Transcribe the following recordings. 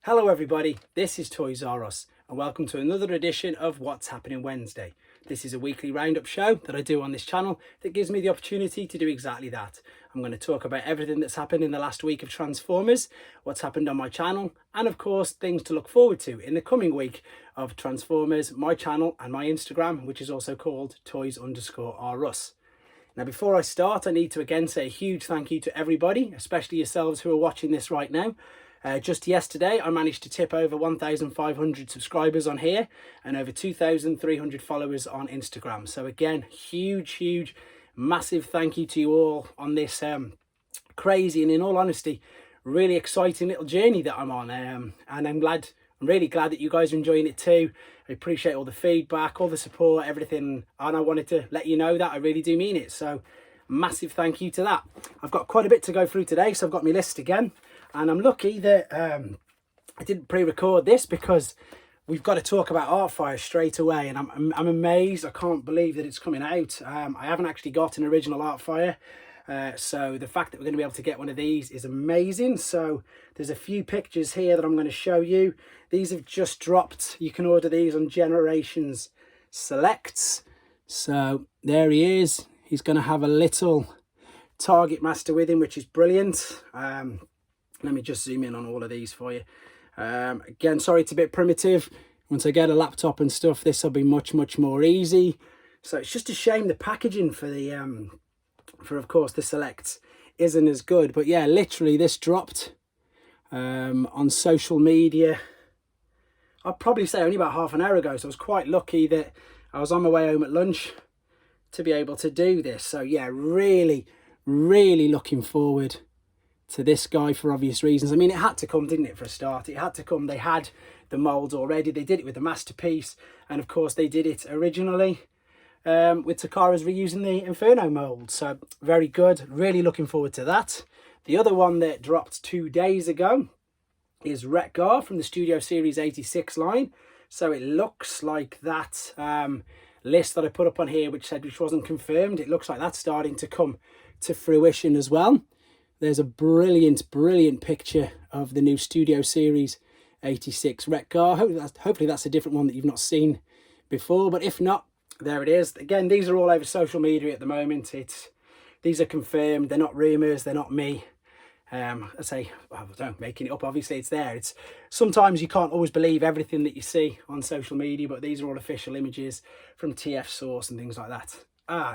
Hello everybody, this is Toys R Us and welcome to another edition of What's Happening Wednesday. This is a weekly roundup show that I do on this channel that gives me the opportunity to do exactly that. I'm going to talk about everything that's happened in the last week of Transformers, what's happened on my channel, and of course things to look forward to in the coming week of Transformers, my channel and my Instagram, which is also called Toys_R Us. Now before I start, I need to again say a huge thank you to everybody, especially yourselves who are watching this right now. Just yesterday, I managed to tip over 1,500 subscribers on here and over 2,300 followers on Instagram. So again, huge, massive thank you to you all on this crazy and, in all honesty, really exciting little journey that I'm on. And I'm really glad that you guys are enjoying it too. I appreciate all the feedback, all the support, everything. And I wanted to let you know that I really do mean it. So massive thank you to that. I've got quite a bit to go through today, so I've got my list again. And I'm lucky that I didn't pre-record this because we've got to talk about Artfire straight away. And I'm amazed. I can't believe that it's coming out. I haven't actually got an original Artfire. So the fact that we're going to be able to get one of these is amazing. So there's a few pictures here that I'm going to show you. These have just dropped. You can order these on Generations Selects. So there he is. He's going to have a little target master with him, which is brilliant. Let me just zoom in on all of these for you. Again, sorry it's a bit primitive. Once I get a laptop and stuff, this will be much more easy. So it's just a shame the packaging for the of course the Selects isn't as good. But yeah, literally this dropped on social media. I'd probably say only about half an hour ago. So I was quite lucky that I was on my way home at lunch to be able to do this. So yeah, really looking forward to this guy for obvious reasons. I mean, it had to come, didn't it, for a start? It had to come. They had the molds already. They did it with the Masterpiece. And of course, they did it originally with Takara's reusing the Inferno mold. So very good. Really looking forward to that. The other one that dropped 2 days ago is Wreck-Gar from the Studio Series 86 line. So it looks like that list that I put up on here, which wasn't confirmed. It looks like that's starting to come to fruition as well. There's a brilliant picture of the new Studio Series 86 Wreck-Gar. Hopefully that's a different one that you've not seen before, but if not, there it is. Again, these are all over social media at the moment. These are confirmed. They're not rumours. They're not me. I say, well, don't making it up. Obviously, it's there. It's sometimes you can't always believe everything that you see on social media, but these are all official images from TF Source and things like that.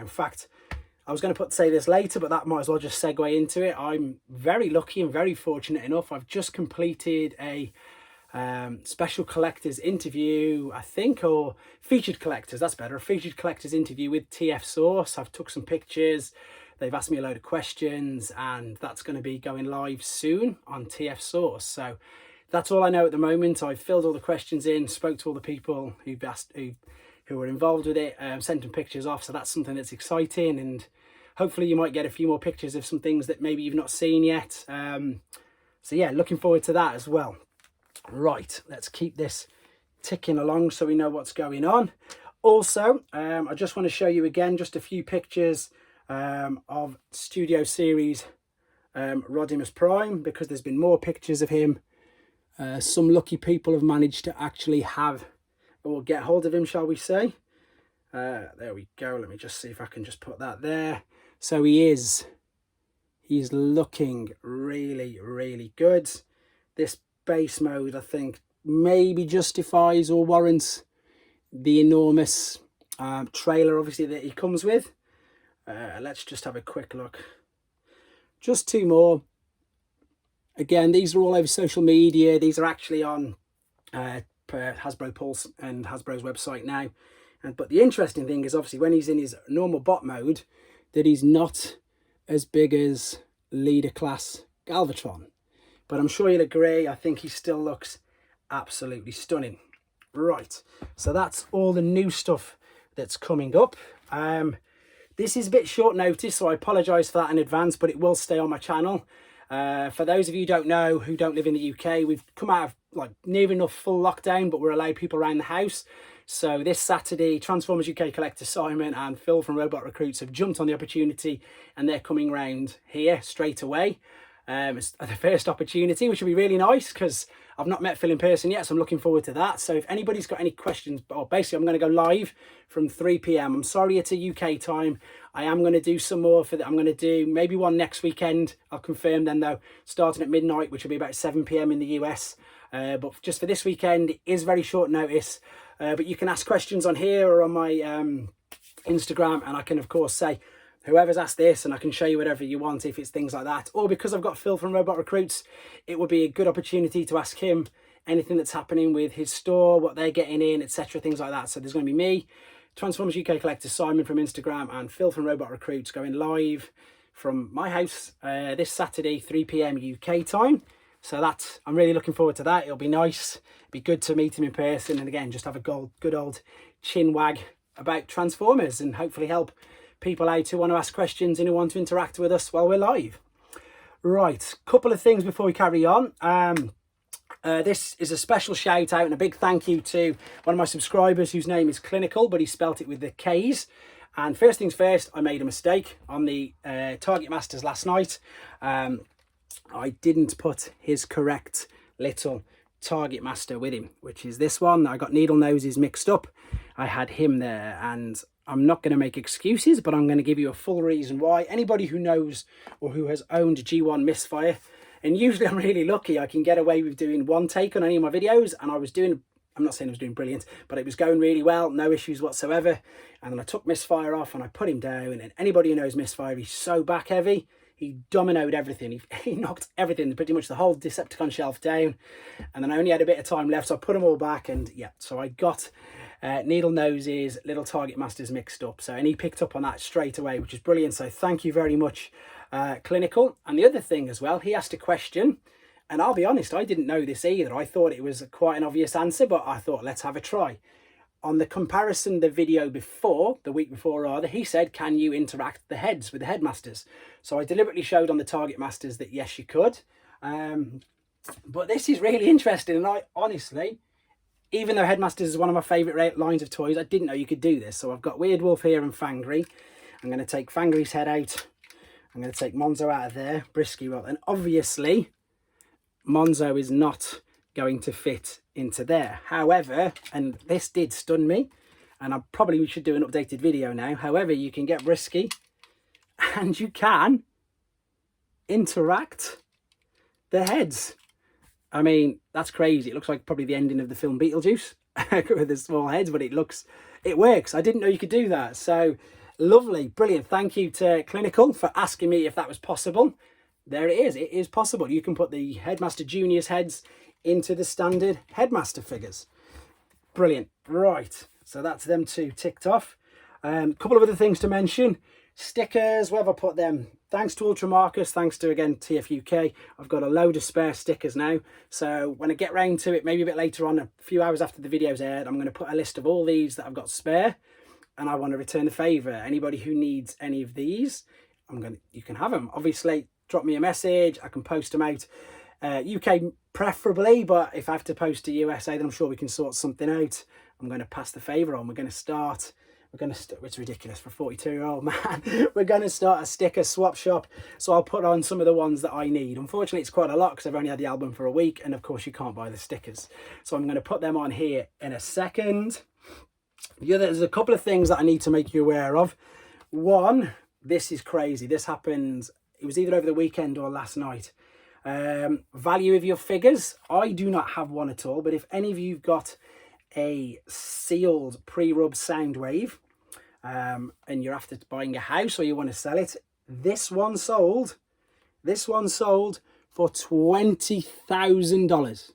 In fact, I was going to say this later, but that might as well just segue into it. I'm very lucky and very fortunate enough. I've just completed a special collectors interview, I think, or featured collectors, that's better, a featured collectors interview with TF Source. I've took some pictures. They've asked me a load of questions, and that's going to be going live soon on TF Source. So that's all I know at the moment. I've filled all the questions in, spoke to all the people who were involved with it, sent them pictures off. So that's something that's exciting, and hopefully you might get a few more pictures of some things that maybe you've not seen yet. So yeah, looking forward to that as well. Right, let's keep this ticking along so we know what's going on. Also, I just want to show you again just a few pictures of Studio Series Rodimus Prime, because there's been more pictures of him. Some lucky people have managed to actually have or get hold of him, shall we say. There we go. Let me just see if I can just put that there. So he's looking really good. This base mode, I think, maybe justifies or warrants the enormous trailer, obviously, that he comes with. Let's just have a quick look. Just two more. Again, these are all over social media. These are actually on Hasbro Pulse and Hasbro's website now. But the interesting thing is, obviously, when he's in his normal bot mode, that he's not as big as leader class Galavatron. But I'm sure you'll agree, I think he still looks absolutely stunning. Right, so that's all the new stuff that's coming up. This is a bit short notice, so I apologise for that in advance, but it will stay on my channel. For those of you who don't know, who don't live in the UK, we've come out of like near enough full lockdown, but we're allowed people around the house. So this Saturday, Transformers UK collector Simon and Phil from Robot Recruits have jumped on the opportunity, and they're coming round here straight away. It's the first opportunity, which will be really nice because I've not met Phil in person yet, so I'm looking forward to that. So if anybody's got any questions, or basically I'm going to go live from 3 p.m. I'm sorry it's a UK time. I am going to do some more for that. I'm going to do maybe one next weekend. I'll confirm then though, starting at midnight, which will be about 7 p.m. in the US. But just for this weekend, it is very short notice. But you can ask questions on here or on my Instagram, and I can of course say whoever's asked this, and I can show you whatever you want if it's things like that. Or because I've got Phil from Robot Recruits, it would be a good opportunity to ask him anything that's happening with his store, what they're getting in, etc., things like that. So there's going to be me, Transformers UK Collector, Simon from Instagram, and Phil from Robot Recruits going live from my house this Saturday, 3 p.m. UK time. So I'm really looking forward to that. It'll be nice. It'll be good to meet him in person, and again, just have a good old chin wag about Transformers and hopefully help people out who want to ask questions and who want to interact with us while we're live. Right, couple of things before we carry on. This is a special shout out and a big thank you to one of my subscribers whose name is Clinical, but he spelt it with the K's. And first things first, I made a mistake on the Target Masters last night. I didn't put his correct little Target Master with him, which is this one. I got needle noses mixed up. I had him there, and I'm not going to make excuses, but I'm going to give you a full reason why. Anybody who knows or who has owned G1 Misfire, and usually I'm really lucky, I can get away with doing one take on any of my videos, and I'm not saying I was doing brilliant, but it was going really well, no issues whatsoever. And then I took Misfire off and I put him down, and anybody who knows Misfire, he's so back heavy. He dominoed everything. He knocked everything, pretty much the whole Decepticon shelf down. And then I only had a bit of time left, so I put them all back. And yeah, so I got needle noses, little Target Masters mixed up. So, and he picked up on that straight away, which is brilliant. So thank you very much, Clinical. And the other thing as well, he asked a question. And I'll be honest, I didn't know this either. I thought it was quite an obvious answer, but I thought, let's have a try. On the comparison, the video before, the week before rather, he said, can you interact the heads with the headmasters? So I deliberately showed on the Target Masters that yes, you could. But this is really interesting. And I honestly, even though Headmasters is one of my favourite lines of toys, I didn't know you could do this. So I've got Weird Wolf here and Fangry. I'm going to take Fangry's head out. I'm going to take Monzo out of there. Brisky well. And obviously, Monzo is not going to fit into there. However, and this did stun me, and I probably should do an updated video now. However, you can get Brisky and you can interact the heads. I mean, that's crazy. It looks like probably the ending of the film Beetlejuice with the small heads, but it works. I didn't know you could do that. So lovely, brilliant. Thank you to Clinical for asking me if that was possible. There it is. It is possible. You can put the Headmaster Junior's heads into the standard Headmaster figures. Brilliant. Right. So that's them two ticked off. A couple of other things to mention. Stickers, where have I put them? Thanks to Ultra Marcus, thanks to, again, TFUK. I've got a load of spare stickers now. So when I get round to it, maybe a bit later on, a few hours after the video's aired, I'm going to put a list of all these that I've got spare. And I want to return the favour. Anybody who needs any of these, you can have them. Obviously, drop me a message. I can post them out. UK preferably, but if I have to post to USA, then I'm sure we can sort something out. I'm going to pass the favour on. It's ridiculous for a 42-year-old man. We're going to start a sticker swap shop. So I'll put on some of the ones that I need. Unfortunately, it's quite a lot because I've only had the album for a week. And of course, you can't buy the stickers. So I'm going to put them on here in a second. There's a couple of things that I need to make you aware of. One, this is crazy. This happened, it was either over the weekend or last night. Value of your figures. I do not have one at all. But if any of you've got a sealed pre-rub Soundwave and you're after buying a house or you want to sell it, this one sold for $20,000.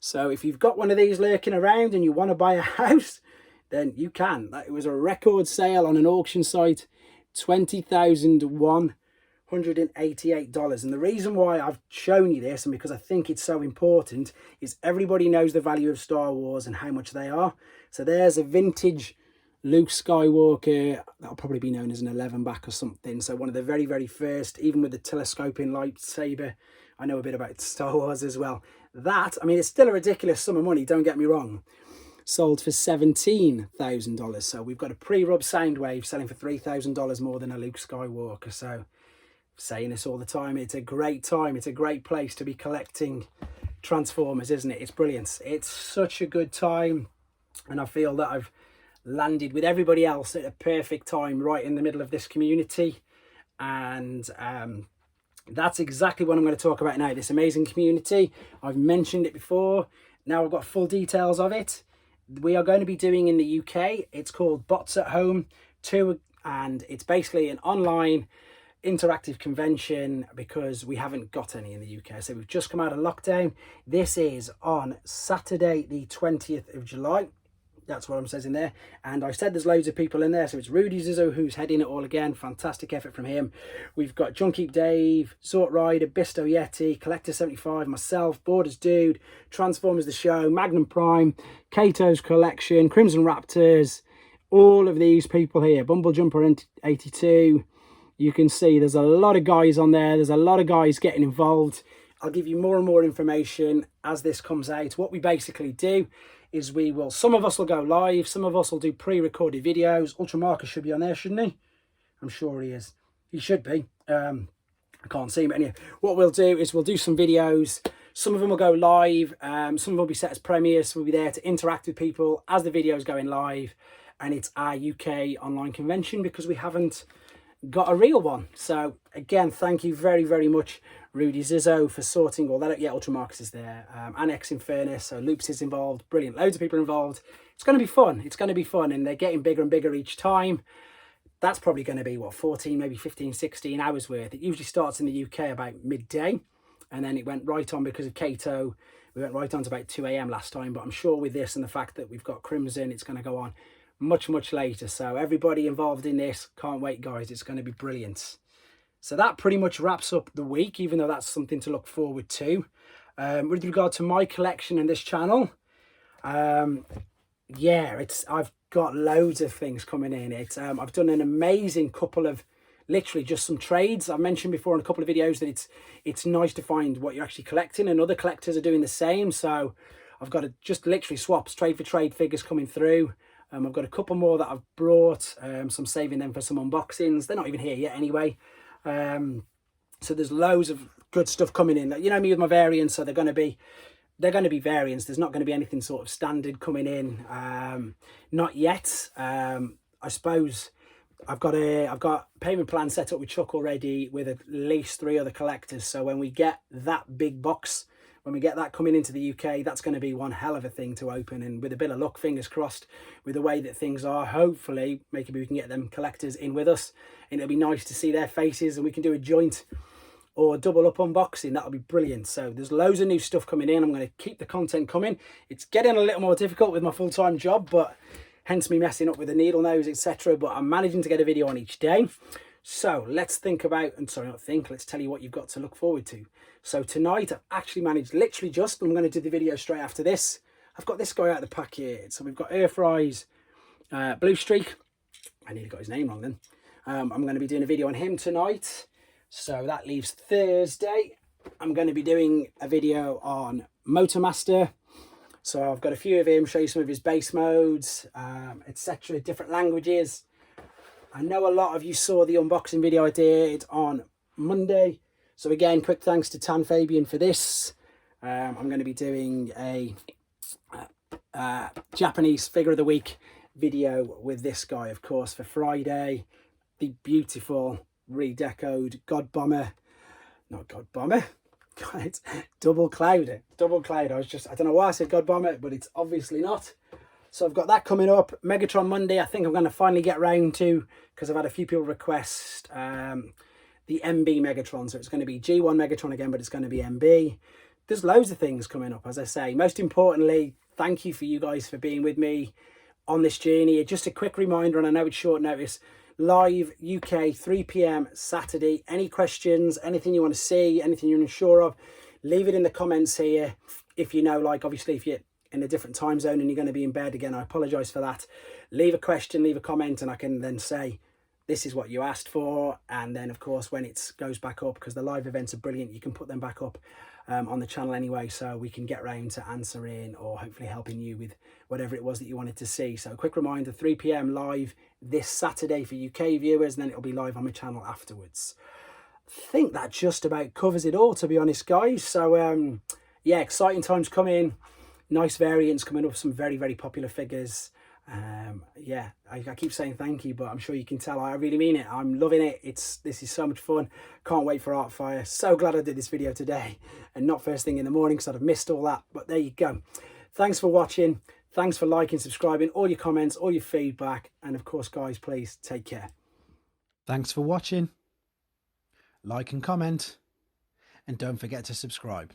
So if you've got one of these lurking around and you want to buy a house, then you can. It was a record sale on an auction site, $20,188. And the reason why I've shown you this, and because I think it's so important, is everybody knows the value of Star Wars and how much they are. So there's a vintage Luke Skywalker, that'll probably be known as an 11 back or something. So one of the very, very first, even with the telescoping lightsaber. I know a bit about Star Wars as well. That, I mean, it's still a ridiculous sum of money, don't get me wrong. Sold for $17,000. So we've got a pre-rub Soundwave selling for $3,000 more than a Luke Skywalker. So saying this all the time, it's a great time, it's a great place to be collecting Transformers, isn't it? It's brilliant. It's such a good time, and I feel that I've landed with everybody else at a perfect time right in the middle of this community. And that's exactly what I'm going to talk about now, this amazing community. I've mentioned it before, now I've got full details of it. We are going to be doing in the UK, it's called Bots at Home 2, and it's basically an online interactive convention because we haven't got any in the UK. So we've just come out of lockdown. This is on Saturday the 20th of July. That's what I'm saying in there. And I said there's loads of people in there. So it's Rudy Zizzo who's heading it all again. Fantastic effort from him. We've got Junkeep Dave, Sort Rider, Bisto Yeti, Collector 75, myself, Borders Dude, Transformers the Show, Magnum Prime, Kato's Collection, Crimson Raptors, all of these people here. Bumble Jumper 82. You can see there's a lot of guys on there. There's a lot of guys getting involved. I'll give you more and more information as this comes out. What we basically do is some of us will go live, some of us will do pre-recorded videos. Ultramarcus should be on there, shouldn't he? I'm sure he is. He should be. I can't see him, but anyway, what we'll do is we'll do some videos. Some of them will go live, some of them will be set as premieres, so we'll be there to interact with people as the video is going live. And it's our UK online convention because we haven't got a real one. So again, thank you very, very much, Rudy Zizzo, for sorting all that out. Yeah, Ultramarcus is there, Annex Infernus, so Loops is involved, brilliant, loads of people involved. It's going to be fun, it's going to be fun, and they're getting bigger and bigger each time. That's probably going to be, what, 14, maybe 15, 16 hours worth. It usually starts in the UK about midday, and then it went right on because of Kato. We went right on to about 2 AM last time, but I'm sure with this and the fact that we've got Crimson, it's going to go on much, much later. So everybody involved in this, can't wait, guys. It's going to be brilliant. So that pretty much wraps up the week, even though that's something to look forward to. With regard to my collection and this channel, yeah, I've got loads of things coming in. I've done an amazing couple of, literally just some trades. I've mentioned before in a couple of videos that it's nice to find what you're actually collecting, and other collectors are doing the same. So I've got just literally swaps, trade for trade figures coming through. I've got a couple more that I've brought, so I'm saving them for some unboxings. They're not even here yet anyway. So there's loads of good stuff coming in. You know me with my variants, so they're going to be variants. There's not going to be anything sort of standard coming in, not yet. I suppose I've got payment plan set up with Chuck already with at least 3 other collectors. So when we get that big box, when we get that coming into the UK, that's going to be one hell of a thing to open. And with a bit of luck, fingers crossed, with the way that things are, hopefully, maybe we can get them collectors in with us. And it'll be nice to see their faces, and we can do a joint or double up unboxing. That'll be brilliant. So there's loads of new stuff coming in. I'm going to keep the content coming. It's getting a little more difficult with my full-time job, but hence me messing up with the needle nose, etc. But I'm managing to get a video on each day. So let's let's tell you what you've got to look forward to. So tonight I've actually managed, literally just, I'm going to do the video straight after this. I've got this guy out of the pack here. So we've got Earthrise Blue Streak. I nearly got his name wrong then. I'm going to be doing a video on him tonight. So that leaves Thursday. I'm going to be doing a video on Motormaster. So I've got a few of him, show you some of his base modes, etc., different languages. I know a lot of you saw the unboxing video I did on Monday. So again, quick thanks to Tan Fabian for this. I'm going to be doing a Japanese figure of the week video with this guy, of course, for Friday. The beautiful redecoed God Bomber, not God Bomber, it's Double Cloud. Double Cloud. I don't know why I said God Bomber, but it's obviously not. So I've got that coming up. Megatron Monday, I think I'm going to finally get round to, because I've had a few people request the MB Megatron. So it's going to be G1 Megatron again, but it's going to be MB. There's loads of things coming up, as I say. Most importantly, thank you for you guys for being with me on this journey. Just a quick reminder, and I know it's short notice, live UK 3 PM Saturday. Any questions, anything you want to see, anything you're unsure of, leave it in the comments here. If you know, like obviously if you're in a different time zone and you're going to be in bed again, I apologize for that. Leave a question, leave a comment, and I can then say this is what you asked for. And then of course when it goes back up, because the live events are brilliant, you can put them back up on the channel anyway, so we can get round to answering or hopefully helping you with whatever it was that you wanted to see. So a quick reminder, 3 PM live this Saturday for UK viewers, and then it'll be live on my channel afterwards. think that just about covers it all, to be honest, guys. So yeah, exciting times coming. Nice variants coming up, some very, very popular figures. Yeah, I keep saying thank you, but I'm sure you can tell I really mean it. I'm loving it. This is so much fun. Can't wait for Artfire. So glad I did this video today and not first thing in the morning, because I'd have missed all that. But there you go. Thanks for watching. Thanks for liking, subscribing, all your comments, all your feedback. And of course, guys, please take care. Thanks for watching. Like and comment. And don't forget to subscribe.